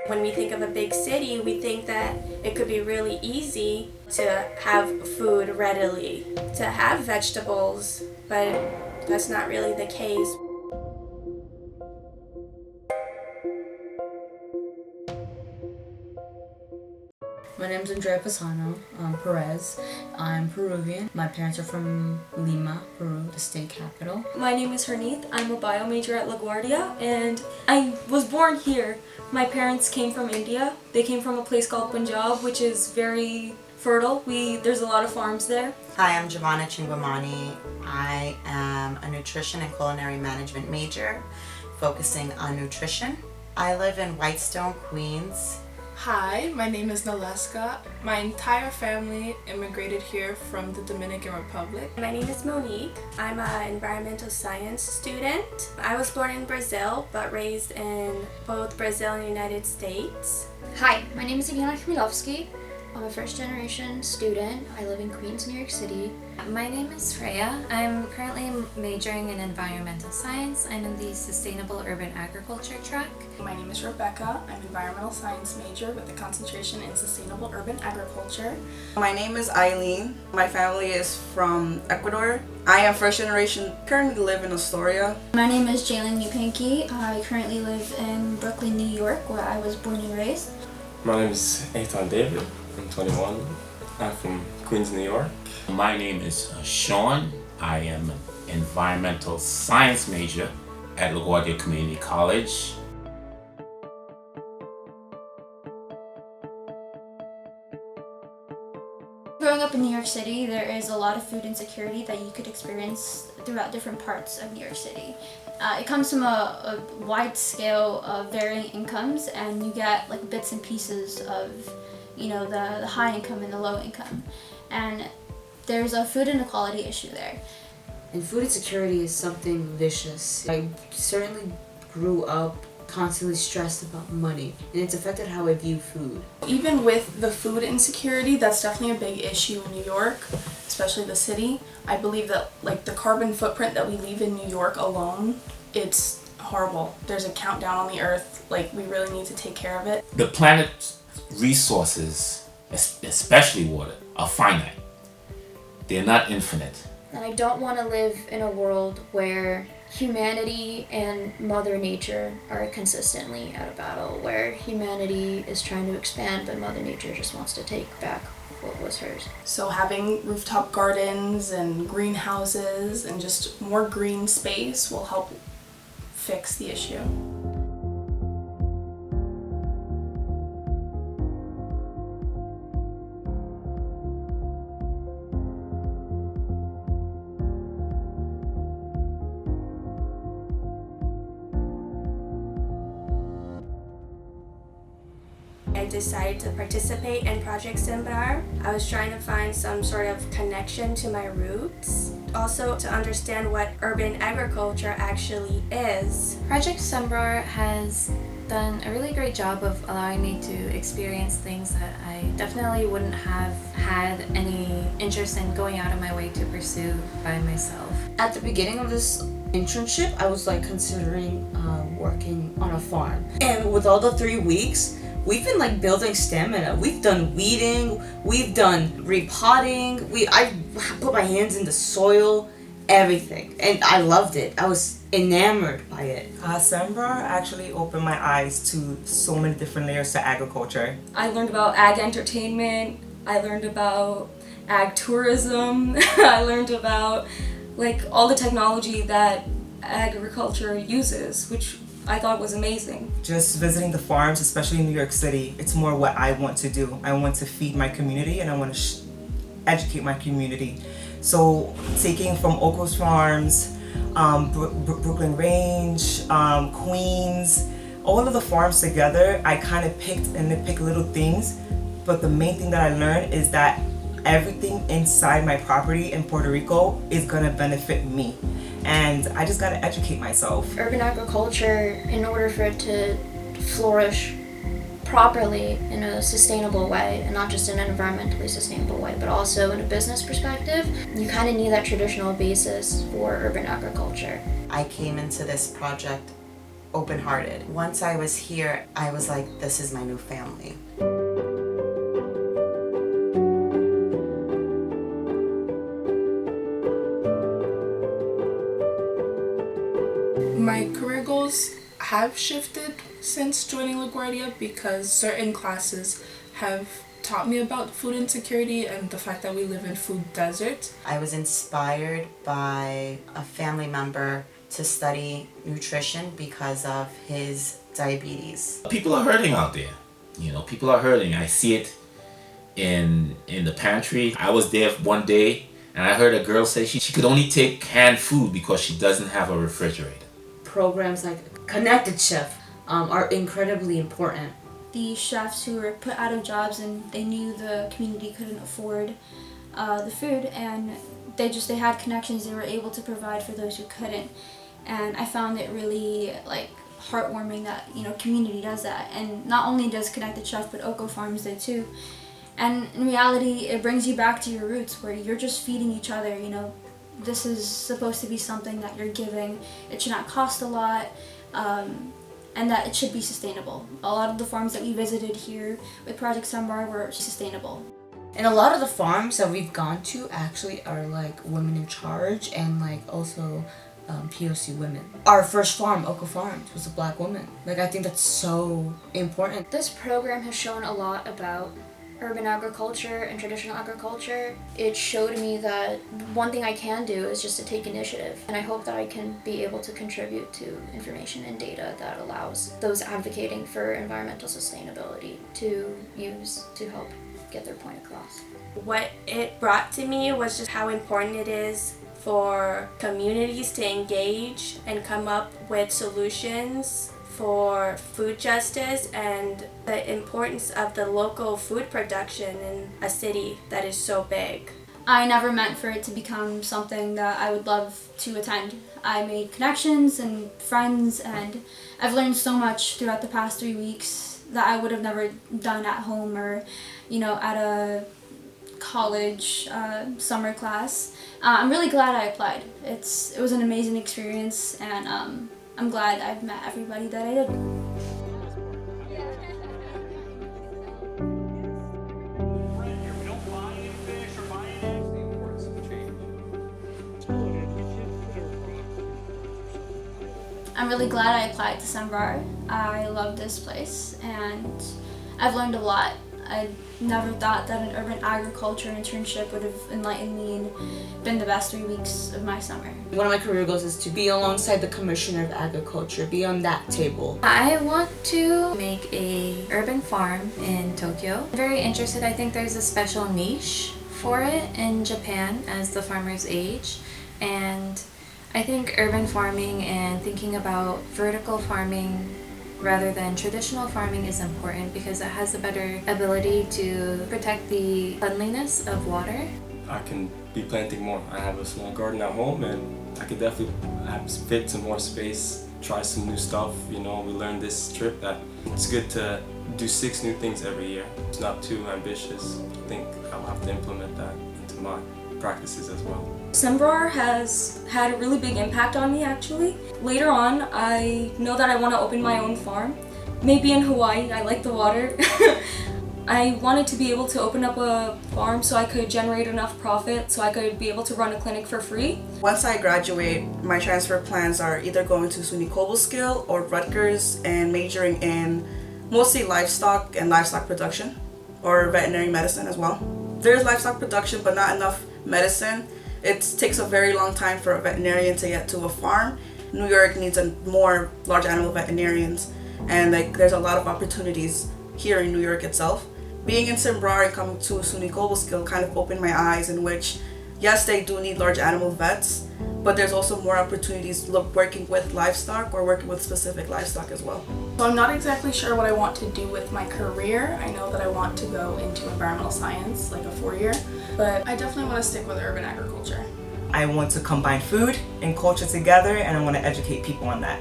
When we think of a big city, we think that it could be really easy to have food readily, to have vegetables, but that's not really the case. My name is Andrea Pisano Perez. I'm Peruvian. My parents are from Lima, Peru, the state capital. My name is Herneith. I'm a bio major at LaGuardia, and I was born here. My parents came from India. They came from a place called Punjab, which is very fertile. There's a lot of farms there. Hi, I'm Giovanna Chingwamani. I am a nutrition and culinary management major, focusing on nutrition. I live in Whitestone, Queens. Hi, my name is Naleska. My entire family immigrated here from the Dominican Republic. My name is Monique. I'm an environmental science student. I was born in Brazil, but raised in both Brazil and the United States. Hi, my name is Ivana Khmilovsky. I'm a first-generation student. I live in Queens, New York City. My name is Freya. I'm currently majoring in environmental science. I'm in the sustainable urban agriculture track. My name is Rebecca. I'm an environmental science major with a concentration in sustainable urban agriculture. My name is Eileen. My family is from Ecuador. I am first generation, currently live in Astoria. My name is Jalen Yupanki. I currently live in Brooklyn, New York, where I was born and raised. My name is Ethan David. I'm 21. I'm from Queens, New York. My name is Sean. I am an environmental science major at LaGuardia Community College. Growing up in New York City, there is a lot of food insecurity that you could experience throughout different parts of New York City. It comes from a wide scale of varying incomes, and you get like bits and pieces of, the high income and the low income. And there's a food inequality issue there. And food insecurity is something vicious. I certainly grew up constantly stressed about money, and it's affected how I view food. Even with the food insecurity, that's definitely a big issue in New York, especially the city. I believe that the carbon footprint that we leave in New York alone, it's horrible. There's a countdown on the earth. We really need to take care of it. The planet's resources, especially water, are finite. They're not infinite. And I don't want to live in a world where humanity and Mother Nature are consistently at a battle, where humanity is trying to expand but Mother Nature just wants to take back what was hers. So having rooftop gardens and greenhouses and just more green space will help fix the issue. I decided to participate in Project SEMBRAR. I was trying to find some sort of connection to my roots, also to understand what urban agriculture actually is. Project SEMBRAR has done a really great job of allowing me to experience things that I definitely wouldn't have had any interest in going out of my way to pursue by myself. At the beginning of this internship, I was considering working on a farm. And with all the 3 weeks, we've been building stamina. We've done weeding, we've done repotting, I put my hands in the soil, everything. And I loved it. I was enamored by it. SEMBRAR actually opened my eyes to so many different layers to agriculture. I learned about ag entertainment. I learned about ag tourism. I learned about all the technology that agriculture uses, which I thought was amazing. Just visiting the farms, especially in New York City, it's more what I want to do. I want to feed my community and I want to educate my community. So taking from Oak Coast Farms, Brooklyn Range, Queens, all of the farms together, I kind of picked and nitpicked little things, but the main thing that I learned is that everything inside my property in Puerto Rico is gonna benefit me. And I just gotta educate myself. Urban agriculture, in order for it to flourish properly in a sustainable way, and not just in an environmentally sustainable way, but also in a business perspective, you kind of need that traditional basis for urban agriculture. I came into this project open-hearted. Once I was here, I was like, this is my new family. My career goals have shifted since joining LaGuardia because certain classes have taught me about food insecurity and the fact that we live in food desert. I was inspired by a family member to study nutrition because of his diabetes. People are hurting out there. You know, people are hurting. I see it in the pantry. I was there one day and I heard a girl say she could only take canned food because she doesn't have a refrigerator. Programs like Connected Chef are incredibly important. The chefs who were put out of jobs and they knew the community couldn't afford the food, and they had connections. They were able to provide for those who couldn't, and I found it really heartwarming that community does that. And not only does Connected Chef, but Oko Farms did too. And in reality, it brings you back to your roots where you're just feeding each other. This is supposed to be something that you're giving. It should not cost a lot. And that it should be sustainable. A lot of the farms that we visited here with Project SEMBRAR were sustainable. And a lot of the farms that we've gone to actually are women in charge and also POC women. Our first farm, Oko Farms, was a black woman. I think that's so important. This program has shown a lot about urban agriculture and traditional agriculture. It showed me that one thing I can do is just to take initiative, and I hope that I can be able to contribute to information and data that allows those advocating for environmental sustainability to use to help get their point across. What it brought to me was just how important it is for communities to engage and come up with solutions for food justice and the importance of the local food production in a city that is so big. I never meant for it to become something that I would love to attend. I made connections and friends, and I've learned so much throughout the past 3 weeks that I would have never done at home or, at a college summer class. I'm really glad I applied. It was an amazing experience, and I'm glad I've met everybody that I did. I'm really glad I applied to SEMBRAR. I love this place and I've learned a lot. I never thought that an urban agriculture internship would have enlightened me and been the best 3 weeks of my summer. One of my career goals is to be alongside the Commissioner of Agriculture, be on that table. I want to make a urban farm in Tokyo. I'm very interested. I think there's a special niche for it in Japan as the farmers age, and I think urban farming and thinking about vertical farming rather than traditional farming is important because it has a better ability to protect the cleanliness of water. I can be planting more. I have a small garden at home and I could definitely fit some more space, try some new stuff. We learned this trip that it's good to do 6 new things every year. It's not too ambitious. I think I'll have to implement that into my practices as well. SEMBRAR has had a really big impact on me actually. Later on, I know that I want to open my own farm. Maybe in Hawaii, I like the water. I wanted to be able to open up a farm so I could generate enough profit so I could be able to run a clinic for free. Once I graduate, my transfer plans are either going to SUNY Cobleskill or Rutgers and majoring in mostly livestock and livestock production, or veterinary medicine as well. There's livestock production but not enough medicine. It takes a very long time for a veterinarian to get to a farm. New York needs more large animal veterinarians, and there's a lot of opportunities here in New York itself. Being in SEMBRAR and coming to SUNY Cobleskill kind of opened my eyes in which, yes, they do need large animal vets, but there's also more opportunities working with livestock or working with specific livestock as well. So I'm not exactly sure what I want to do with my career. I know that I want to go into environmental science, like a 4-year, but I definitely want to stick with urban agriculture. I want to combine food and culture together, and I want to educate people on that.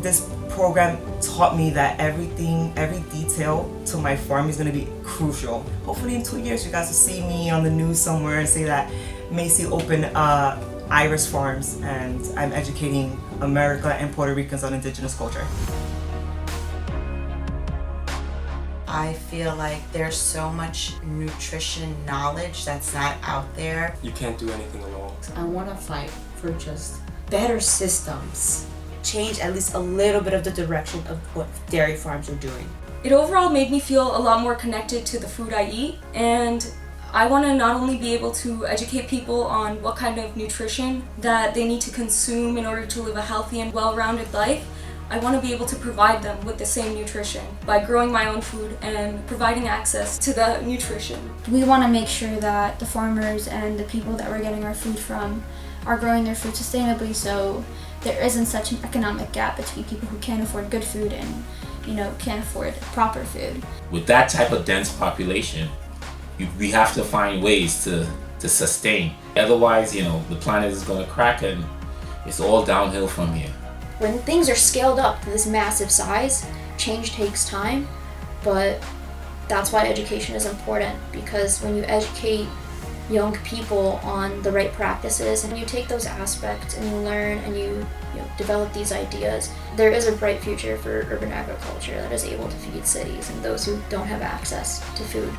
This program taught me that every detail to my farm is going to be crucial. Hopefully in 2 years you guys will see me on the news somewhere and say that Macy opened Iris Farms, and I'm educating America and Puerto Ricans on indigenous culture. I feel like there's so much nutrition knowledge that's not out there. You can't do anything alone. I want to fight for just better systems. Change at least a little bit of the direction of what dairy farms are doing. It overall made me feel a lot more connected to the food I eat, and I want to not only be able to educate people on what kind of nutrition that they need to consume in order to live a healthy and well-rounded life, I want to be able to provide them with the same nutrition by growing my own food and providing access to the nutrition. We want to make sure that the farmers and the people that we're getting our food from are growing their food sustainably, so there isn't such an economic gap between people who can't afford good food and, can't afford proper food. With that type of dense population, we have to find ways to sustain. Otherwise, the planet is going to crack and it's all downhill from here. When things are scaled up to this massive size, change takes time, but that's why education is important, because when you educate young people on the right practices and you take those aspects and you learn and you develop these ideas, there is a bright future for urban agriculture that is able to feed cities and those who don't have access to food.